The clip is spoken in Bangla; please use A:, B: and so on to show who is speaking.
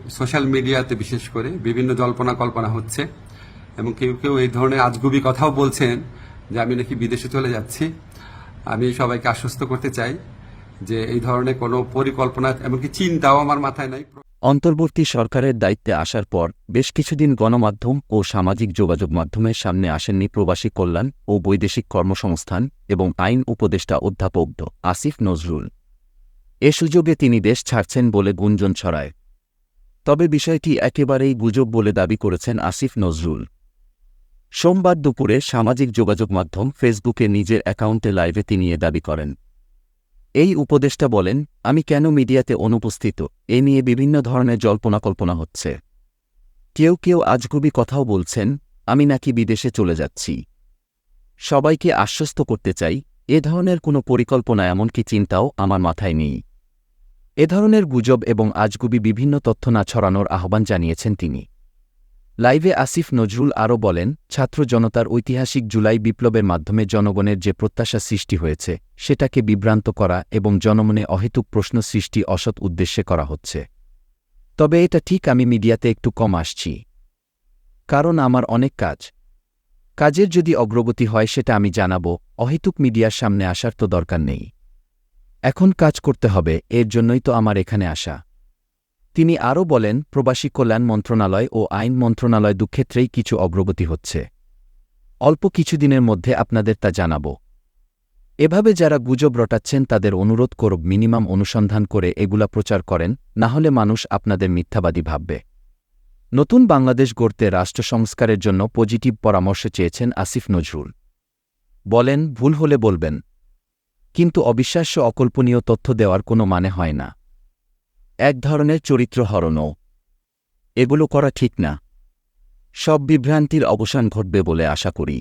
A: সোশ্যাল মিডিয়াতে বিশেষ করে বিভিন্ন জল্পনা কল্পনা হচ্ছে এবং কেউ কেউ এই ধরনের আজগুবি কথাও বলছেন যে আমি নাকি বিদেশে চলে যাচ্ছি। আমি সবাইকে আশ্বস্ত করতে চাই যে এই ধরনের কোনো পরিকল্পনা এমনকি চিন্তাও আমার মাথায় নাই।
B: অন্তর্বর্তী সরকারের দায়িত্বে আসার পর বেশ কিছুদিন গণমাধ্যম ও সামাজিক যোগাযোগ মাধ্যমের সামনে আসেননি প্রবাসী কল্যাণ ও বৈদেশিক কর্মসংস্থান এবং আইন উপদেষ্টা অধ্যাপক আসিফ নজরুল। এ সুযোগে তিনি দেশ ছাড়ছেন বলে গুঞ্জন ছড়ায়। তবে বিষয়টি একেবারেই গুজব বলে দাবি করেছেন আসিফ নজরুল। সোমবার দুপুরে সামাজিক যোগাযোগ মাধ্যম ফেসবুকে নিজের অ্যাকাউন্টে লাইভে তিনি এ দাবি করেন। এই উপদেষ্টা বলেন, আমি কেন মিডিয়াতে অনুপস্থিত এ নিয়ে বিভিন্ন ধরনের জল্পনা-কল্পনা হচ্ছে। কেউ কেউ আজগুবি কথাও বলছেন আমি নাকি বিদেশে চলে যাচ্ছি। সবাইকে আশ্বস্ত করতে চাই এ ধরনের কোনো পরিকল্পনা এমনকি চিন্তাও আমার মাথায় নেই। এ ধরনের গুজব এবং আজগুবি বিভিন্ন তথ্য না ছড়ানোর আহ্বান জানিয়েছেন তিনি। লাইভে আসিফ নজরুল আরও বলেন, ছাত্র জনতার ঐতিহাসিক জুলাই বিপ্লবের মাধ্যমে জনগণের যে প্রত্যাশা সৃষ্টি হয়েছে সেটাকে বিভ্রান্ত করা এবং জনমনে অহেতুক প্রশ্ন সৃষ্টি অসৎ উদ্দেশ্যে করা হচ্ছে। তবে এটা ঠিক আমি মিডিয়াতে একটু কম আসছি, কারণ আমার অনেক কাজের যদি অগ্রগতি হয় সেটা আমি জানাব। অহেতুক মিডিয়ার সামনে আসার তো দরকার নেই। এখন কাজ করতে হবে, এর জন্যই তো আমার এখানে আসা। তিনি আরও বলেন, প্রবাসী কল্যাণ মন্ত্রণালয় ও আইন মন্ত্রণালয় দুক্ষেত্রেই কিছু অগ্রগতি হচ্ছে। অল্প কিছুদিনের মধ্যে আপনাদের তা জানাব। এভাবে যারা গুজব রটাচ্ছেন তাদের অনুরোধ করব মিনিমাম অনুসন্ধান করে এগুলা প্রচার করেন, না হলে মানুষ আপনাদের মিথ্যাবাদী ভাববে। নতুন বাংলাদেশ গড়তে রাষ্ট্র সংস্কারের জন্য পজিটিভ পরামর্শ চেয়েছেন আসিফ নজরুল। বলেন, ভুল হলে বলবেন, কিন্তু অবিশ্বাস্য অকল্পনীয় তথ্য দেওয়ার কোনো মানে হয় না। এক ধরনের চরিত্র হরণও। এগুলো করা ঠিক না। সব বিভ্রান্তির অবসান ঘটবে বলে আশা করি।